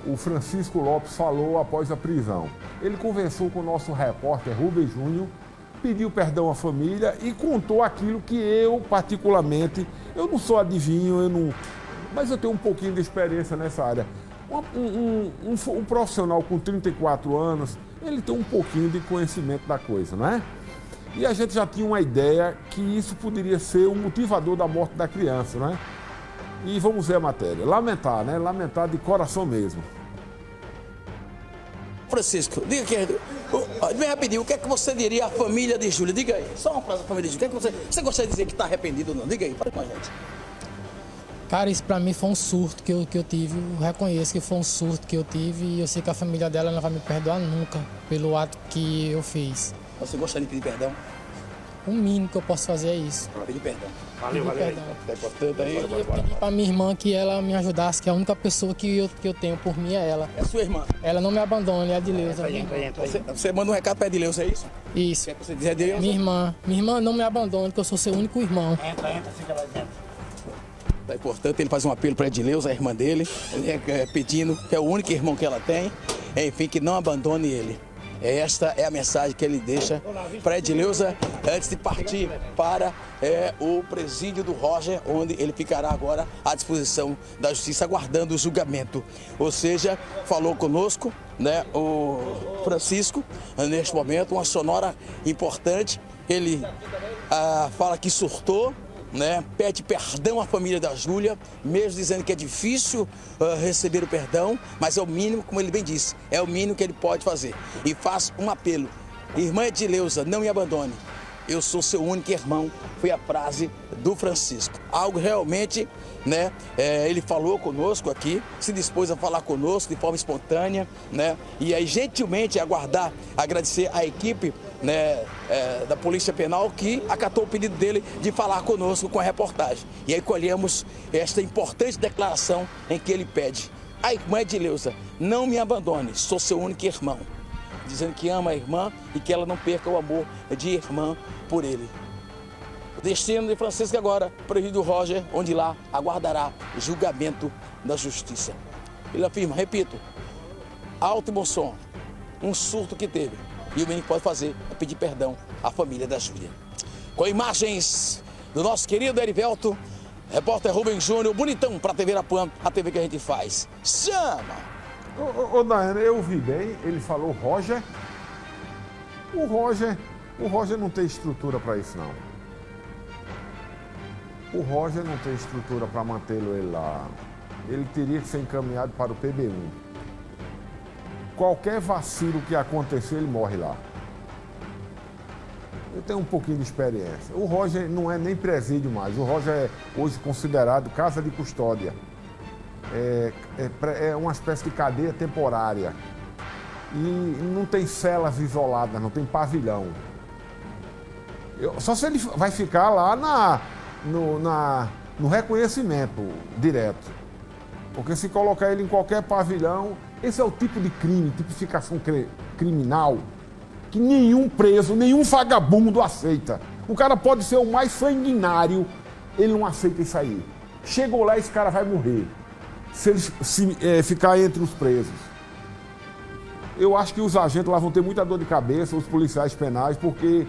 o Francisco Lopes falou após a prisão. Ele conversou com o nosso repórter Rubens Júnior, pediu perdão à família e contou aquilo que eu, particularmente, eu não sou adivinho, mas eu tenho um pouquinho de experiência nessa área. Um profissional com 34 anos, ele tem um pouquinho de conhecimento da coisa, não é? E a gente já tinha uma ideia que isso poderia ser o motivador da morte da criança, não é? E vamos ver a matéria. Lamentar, né? Lamentar de coração mesmo. Francisco, diga aqui, bem rapidinho, o que é que você diria à família de Júlia? Diga aí, só uma frase à família de Júlia. O que é que você gostaria de dizer que está arrependido ou não? Diga aí, fala com a gente. Cara, isso pra mim foi um surto que eu tive. Eu reconheço que foi um surto que eu tive e eu sei que a família dela não vai me perdoar nunca pelo ato que eu fiz. Você gostaria de pedir perdão? O mínimo que eu posso fazer é isso. Pedir perdão. Valeu. Tá importante aí. Eu pedi pra minha irmã que ela me ajudasse, que a única pessoa que eu tenho por mim é ela. É sua irmã? Ela não me abandona, é a Dileuza. Você manda um recado pra Edileuza, é isso? Isso. Quer que você dizer Edileuza? Minha irmã não me abandona, que eu sou seu único irmão. Fica lá dentro. É importante, ele faz um apelo para Edileuza, a irmã dele, pedindo que é o único irmão que ela tem, enfim, que não abandone ele. Esta é a mensagem que ele deixa para Edileuza antes de partir para o presídio do Roger, onde ele ficará agora à disposição da justiça, aguardando o julgamento. Ou seja, falou conosco, né, o Francisco, neste momento, uma sonora importante. Ele fala que surtou, né, pede perdão à família da Júlia, mesmo dizendo que é difícil receber o perdão, mas é o mínimo, como ele bem disse, é o mínimo que ele pode fazer. E faz um apelo: irmã Edileuza, não me abandone, eu sou seu único irmão, foi a frase do Francisco. Algo realmente, né, ele falou conosco aqui, se dispôs a falar conosco de forma espontânea, né, e aí gentilmente agradecer a equipe, né, da Polícia Penal, que acatou o pedido dele de falar conosco com a reportagem. E aí colhemos esta importante declaração em que ele pede: a irmã Edileuza, não me abandone, sou seu único irmão. Dizendo que ama a irmã e que ela não perca o amor de irmã por ele. O destino de Francisco agora, presídio do Roger, onde lá aguardará julgamento da justiça. Ele afirma, repito, alto e bom som, um surto que teve. E o mínimo que pode fazer é pedir perdão à família da Júlia. Com imagens do nosso querido Erivelto, repórter Rubens Júnior, bonitão para a TV Arapuã, a TV que a gente faz. Chama! Ô Daiane, eu vi bem, ele falou Roger. O Roger não tem estrutura para isso, não. O Roger não tem estrutura para mantê-lo ele lá. Ele teria que ser encaminhado para o PB1. Qualquer vacilo que acontecer, ele morre lá. Eu tenho um pouquinho de experiência. O Roger não é nem presídio mais. O Roger é hoje considerado casa de custódia. É uma espécie de cadeia temporária. E não tem celas isoladas, não tem pavilhão. Só se ele vai ficar lá no reconhecimento direto. Porque se colocar ele em qualquer pavilhão, esse é o tipo de crime, tipificação criminal, que nenhum preso, nenhum vagabundo aceita. O cara pode ser o mais sanguinário, ele não aceita isso aí. Chegou lá, esse cara vai morrer, se ele ficar entre os presos. Eu acho que os agentes lá vão ter muita dor de cabeça, os policiais penais, porque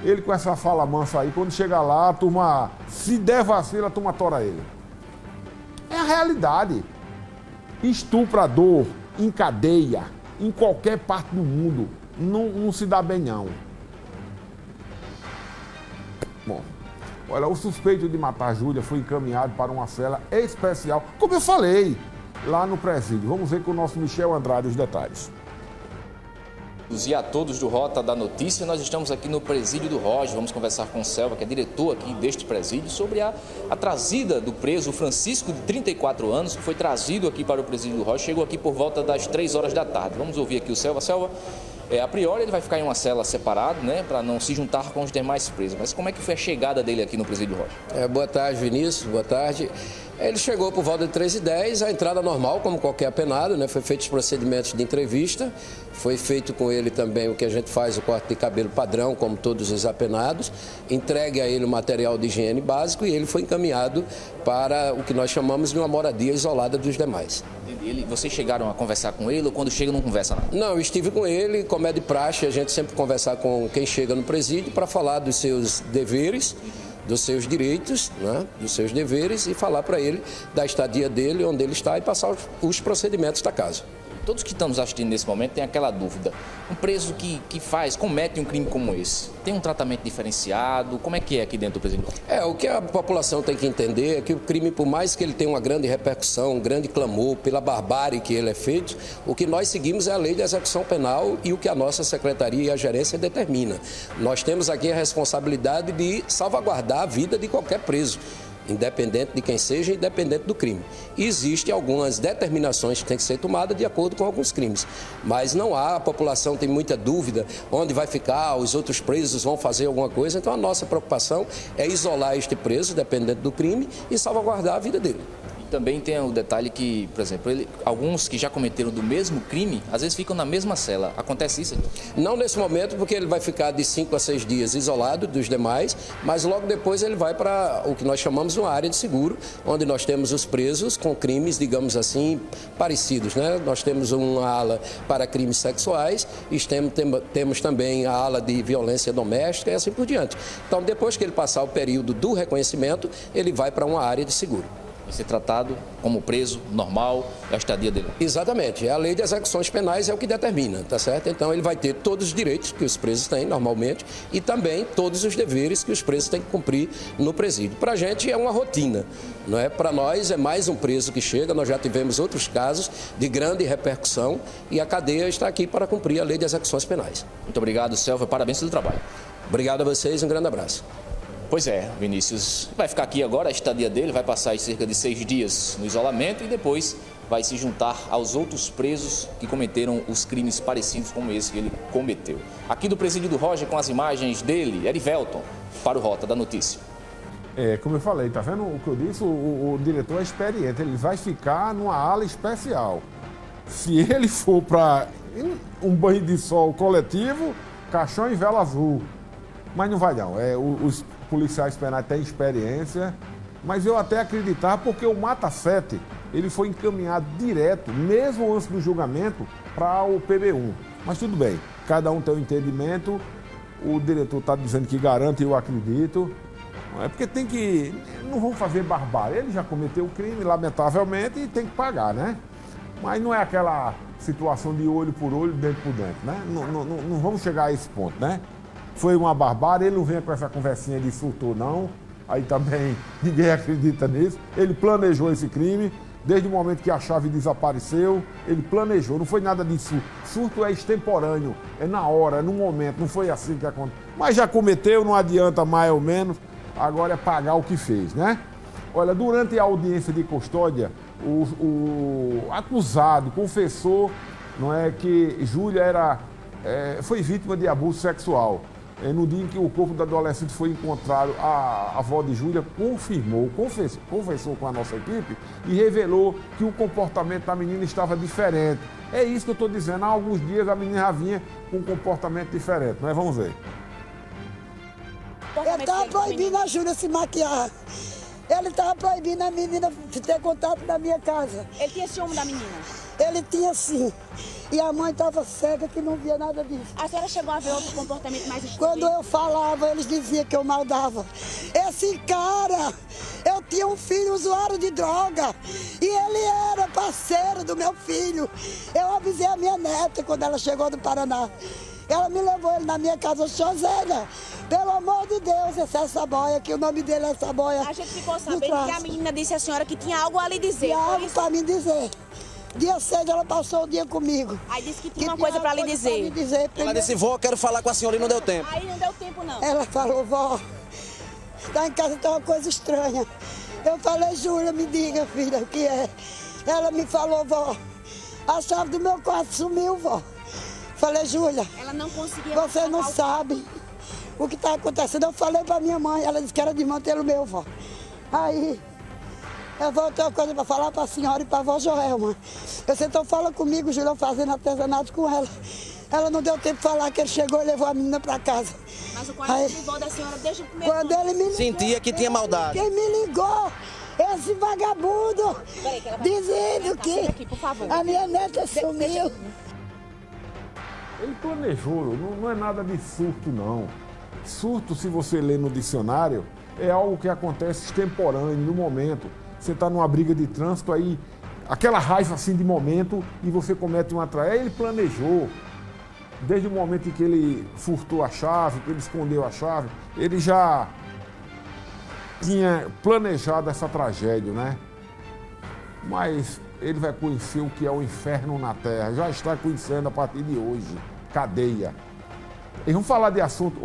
ele com essa fala mansa aí, quando chegar lá, a turma, se der vacilo, a turma tora ele. É a realidade. Estuprador em cadeia, em qualquer parte do mundo, não se dá bem, não. Bom, olha, o suspeito de matar a Júlia foi encaminhado para uma cela especial, como eu falei, lá no presídio. Vamos ver com o nosso Michel Andrade os detalhes. E a todos do Rota da Notícia, nós estamos aqui no presídio do Roger. Vamos conversar com o Selva, que é diretor aqui deste presídio, sobre a trazida do preso Francisco, de 34 anos, que foi trazido aqui para o presídio do Roger. Chegou aqui por volta das 3 horas da tarde. Vamos ouvir aqui o Selva. Selva, a priori ele vai ficar em uma cela separada, né, para não se juntar com os demais presos. Mas como é que foi a chegada dele aqui no presídio do Roger? Boa tarde, Vinícius. Boa tarde. Ele chegou por volta de 3h10, a entrada normal, como qualquer apenado, né? Foi feito os procedimentos de entrevista, foi feito com ele também o que a gente faz, o corte de cabelo padrão, como todos os apenados, entregue a ele o material de higiene básico e ele foi encaminhado para o que nós chamamos de uma moradia isolada dos demais. Vocês chegaram a conversar com ele ou quando chega não conversa nada? Não, eu estive com ele, como é de praxe, a gente sempre conversar com quem chega no presídio para falar dos seus deveres, dos seus direitos, né, dos seus deveres e falar para ele da estadia dele, onde ele está e passar os procedimentos da casa. Todos que estamos assistindo nesse momento têm aquela dúvida. Um preso que comete um crime como esse, tem um tratamento diferenciado? Como é que é aqui dentro do presídio? O que a população tem que entender é que o crime, por mais que ele tenha uma grande repercussão, um grande clamor pela barbárie que ele é feito, o que nós seguimos é a lei de execução penal e o que a nossa secretaria e a gerência determina. Nós temos aqui a responsabilidade de salvaguardar a vida de qualquer preso, independente de quem seja, independente do crime. E existem algumas determinações que têm que ser tomadas de acordo com alguns crimes. Mas não há, a população tem muita dúvida onde vai ficar, os outros presos vão fazer alguma coisa. Então a nossa preocupação é isolar este preso, dependente do crime, e salvaguardar a vida dele. Também tem o detalhe que, por exemplo, alguns que já cometeram do mesmo crime, às vezes ficam na mesma cela. Acontece isso? Não nesse momento, porque ele vai ficar de 5 a 6 dias isolado dos demais, mas logo depois ele vai para o que nós chamamos uma área de seguro, onde nós temos os presos com crimes, digamos assim, parecidos, né? Nós temos uma ala para crimes sexuais e temos também a ala de violência doméstica e assim por diante. Então, depois que ele passar o período do reconhecimento, ele vai para uma área de seguro. Vai ser tratado como preso normal, a estadia dele. Exatamente. A lei de execuções penais é o que determina, tá certo? Então ele vai ter todos os direitos que os presos têm normalmente e também todos os deveres que os presos têm que cumprir no presídio. Para a gente é uma rotina, não é? Para nós é mais um preso que chega, nós já tivemos outros casos de grande repercussão e a cadeia está aqui para cumprir a lei de execuções penais. Muito obrigado, Selva. Parabéns pelo trabalho. Obrigado a vocês e um grande abraço. Pois é, Vinícius vai ficar aqui agora, a estadia dele vai passar cerca de 6 dias no isolamento e depois vai se juntar aos outros presos que cometeram os crimes parecidos com esse que ele cometeu. Aqui do presídio do Roger, com as imagens dele, Erivelton, para o Rota da Notícia. Como eu falei, tá vendo o que eu disse? O diretor é experiente, ele vai ficar numa ala especial. Se ele for para um banho de sol coletivo, caixão e vela azul. Mas não vai não, os policiais penais têm experiência, mas eu até acreditar porque o Mata 7, ele foi encaminhado direto, mesmo antes do julgamento, para o PB1. Mas tudo bem, cada um tem um entendimento, o diretor está dizendo que garante, eu acredito. É porque tem que, não vão fazer barbárie, ele já cometeu o crime, lamentavelmente, e tem que pagar, né? Mas não é aquela situação de olho por olho, dente por dente, né? Não vamos chegar a esse ponto, né? Foi uma barbárie, ele não vem com essa conversinha de surtou, não. Aí também ninguém acredita nisso. Ele planejou esse crime, desde o momento que a chave desapareceu, ele planejou, não foi nada disso. Surto é extemporâneo, é na hora, é no momento, não foi assim que aconteceu. Mas já cometeu, não adianta mais ou menos, agora é pagar o que fez, né? Olha, durante a audiência de custódia, o acusado confessou, não é, que Júlia foi vítima de abuso sexual. No dia em que o corpo da adolescente foi encontrado, a avó de Júlia confessou com a nossa equipe e revelou que o comportamento da menina estava diferente. É isso que eu estou dizendo. Há alguns dias a menina já vinha com um comportamento diferente, não é? Vamos ver. Ele estava proibindo a Júlia se maquiar. Ele estava proibindo a menina ter contato na minha casa. Ele tinha ciúme da menina? Ele tinha sim. E a mãe estava cega que não via nada disso. A senhora chegou a ver outro comportamento mais estranho? Quando eu falava, eles diziam que eu maldava. Esse cara, eu tinha um filho usuário de droga. E ele era parceiro do meu filho. Eu avisei a minha neta quando ela chegou do Paraná. Ela me levou ele na minha casa, Zélia, pelo amor de Deus, esse é Saboia, que o nome dele é Saboia. A gente ficou sabendo que a menina disse à senhora que tinha algo a lhe dizer. Tinha algo para me dizer. Dia 6 ela passou o dia comigo. Aí disse que tinha uma coisa para lhe dizer. Ela disse, vó, quero falar com a senhora e não deu tempo. Aí não deu tempo, não. Ela falou, vó, lá em casa tem uma coisa estranha. Eu falei, Júlia, me diga, filha, o que é? Ela me falou, vó, a chave do meu quarto sumiu, vó. Falei, Júlia, ela não conseguia. Você não sabe o que está acontecendo. Eu falei para minha mãe, ela disse que era desmantelo meu, vó. Aí, eu voltei uma coisa para falar para a senhora e para a vó Joelma. Eu disse, então fala comigo, Júlia, fazendo artesanato com ela. Ela não deu tempo de falar que ele chegou e levou a menina para casa. Mas o quarto de vó da senhora desde o primeiro quando ele me ligou, sentia que tinha maldade. Quem me ligou Esse vagabundo dizendo que aqui, por favor. a minha neta sumiu. Ele planejou, não é nada de surto, não. Surto, se você ler no dicionário, é algo que acontece extemporâneo, no momento. Você está numa briga de trânsito, aí aquela raiva assim de momento e você comete uma tragédia. Ele planejou. Desde o momento em que ele furtou a chave, que ele escondeu a chave, ele já tinha planejado essa tragédia, né? Mas ele vai conhecer o que é o inferno na terra. Já está conhecendo a partir de hoje. Cadeia. E vamos falar de assunto.